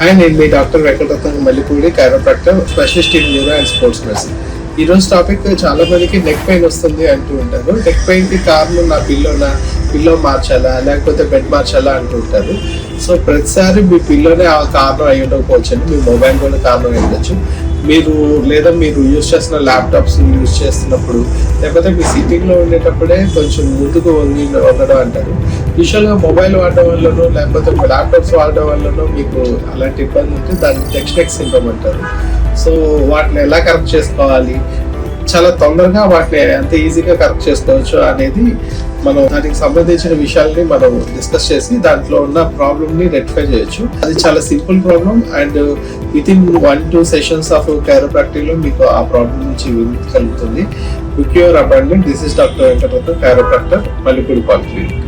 Hi, నేను మీ doctor Venkataratnam Mallipudi, chiropractor, specialist in neuro and sports medicine. ఈ రోజు టాపిక్ చాలా మందికి నెక్ పెయిన్ వస్తుంది అంటూ ఉంటారు. నెక్ పెయిన్ కి కారణం నా పిల్లో మార్చాలా లేకపోతే బెడ్ మార్చాలా అంటూ ఉంటారు. సో ప్రతిసారి మీ పిల్లోనే ఆ కారణం అయి ఉండకపోవచ్చండి, మీ మొబైల్ కూడా కారణం అయి ఉండొచ్చు. మీరు యూజ్ చేస్తున్న ల్యాప్టాప్స్ యూజ్ చేస్తున్నప్పుడు, లేకపోతే మీ సిట్టింగ్లో ఉండేటప్పుడే కొంచెం ముందుకు వంగడం అంటారు. యూజువల్గా మొబైల్ వాడడం వల్లనో లేకపోతే ల్యాప్టాప్స్ వాడడం వల్లనో మీకు అలాంటి ఇబ్బంది ఉంటే దాన్ని నెక్ సిండ్రోమ్ అంటారు. సో వాటిని ఎలా కరెక్ట్ చేసుకోవాలి, చాలా తొందరగా వాటిని ఎంత ఈజీగా కరెక్ట్ చేసుకోవచ్చు అనేది మనం దానికి సంబంధించిన విషయాల్ని మనం డిస్కస్ చేసి దాంట్లో ఉన్న ప్రాబ్లమ్ని రెక్టిఫై చేయొచ్చు. అది చాలా simple problem and within 1-2 sessions of కైరోప్రాక్టిక్లో మీకు ఆ ప్రాబ్లం నుంచి విముక్తి కలుగుతుంది. Book your appointment. This is doctor Venkataratnam, chiropractor, Mallipudi polyclinic.